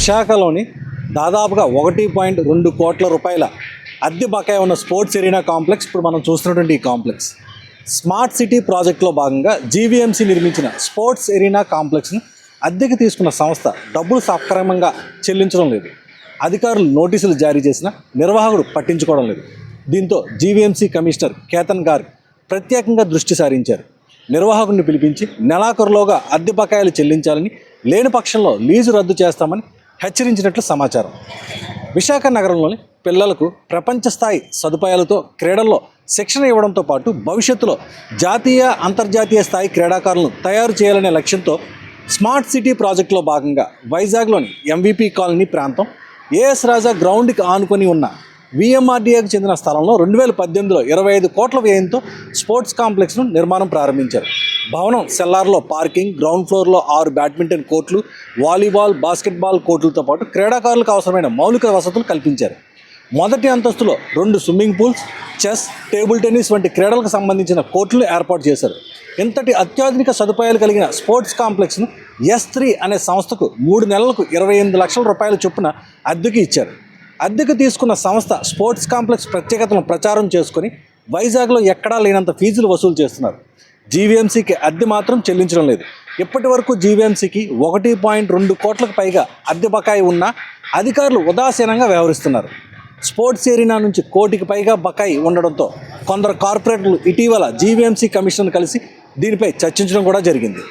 విశాఖలోని దాదాపుగా 1.2 కోట్ల రూపాయల అద్దె బకాయి ఉన్న స్పోర్ట్స్ ఎరీనా కాంప్లెక్స్ ఇప్పుడు మనం చూస్తున్నటువంటి ఈ కాంప్లెక్స్ స్మార్ట్ సిటీ ప్రాజెక్టులో భాగంగా జీవీఎంసీ నిర్మించిన స్పోర్ట్స్ ఎరీనా కాంప్లెక్స్ను అద్దెకి తీసుకున్న సంస్థ డబ్బులు సక్రమంగా చెల్లించడం లేదు. అధికారులు నోటీసులు జారీ చేసినా నిర్వాహకుడు పట్టించుకోవడం లేదు. దీంతో జీవీఎంసీ కమిషనర్ కేతన్ గార్గ్ ప్రత్యేకంగా దృష్టి సారించారు. నిర్వాహకుడిని పిలిపించి నెలాఖరులోగా అద్దె బకాయిలు చెల్లించాలని, లేని పక్షంలో లీజు రద్దు చేస్తామని హెచ్చరించినట్లు సమాచారం. విశాఖ నగరంలోని పిల్లలకు ప్రపంచ స్థాయి సదుపాయాలతో క్రీడల్లో శిక్షణ ఇవ్వడంతో పాటు భవిష్యత్తులో జాతీయ అంతర్జాతీయ స్థాయి క్రీడాకారులను తయారు చేయాలనే లక్ష్యంతో స్మార్ట్ సిటీ ప్రాజెక్టులో భాగంగా వైజాగ్లోని ఎంవీపీ కాలనీ ప్రాంతం ఏఎస్ రాజా గ్రౌండ్కి ఆనుకొని ఉన్న విఎంఆర్డీఏకు చెందిన స్థలంలో 2018లో 25 కోట్ల వ్యయంతో స్పోర్ట్స్ కాంప్లెక్స్ను నిర్మాణం ప్రారంభించారు. భవనం సెల్లార్లో పార్కింగ్, గ్రౌండ్ ఫ్లోర్లో 6 బ్యాడ్మింటన్ కోర్టులు, వాలీబాల్, బాస్కెట్బాల్ కోర్టులతో పాటు క్రీడాకారులకు అవసరమైన మౌలిక వసతులు కల్పించారు. మొదటి అంతస్తులో 2 swimming pools, chess, table tennis వంటి క్రీడలకు సంబంధించిన కోర్టులు ఏర్పాటు చేశారు. ఇంతటి అత్యాధునిక సదుపాయాలు కలిగిన స్పోర్ట్స్ కాంప్లెక్స్ను S3 అనే సంస్థకు 3 నెలలకు 28 లక్షల రూపాయల చొప్పున అద్దెకు ఇచ్చారు. అద్దెకు తీసుకున్న సంస్థ స్పోర్ట్స్ కాంప్లెక్స్ ప్రత్యేకతను ప్రచారం చేసుకొని వైజాగ్లో ఎక్కడా లేనంత ఫీజులు వసూలు చేస్తున్నారు. జీవీఎంసీకి అద్దె మాత్రం చెల్లించడం లేదు. ఇప్పటి వరకు జీవీఎంసీకి 1.2 కోట్లకు పైగా అద్దె బకాయి ఉన్నా అధికారులు ఉదాసీనంగా వ్యవహరిస్తున్నారు. స్పోర్ట్స్ ఎరీనా నుంచి 1 కోటికి పైగా బకాయి ఉండడంతో కొందరు కార్పొరేటర్లు ఇటీవల జీవీఎంసీ కమిషనర్ కలిసి దీనిపై చర్చించడం కూడా జరిగింది.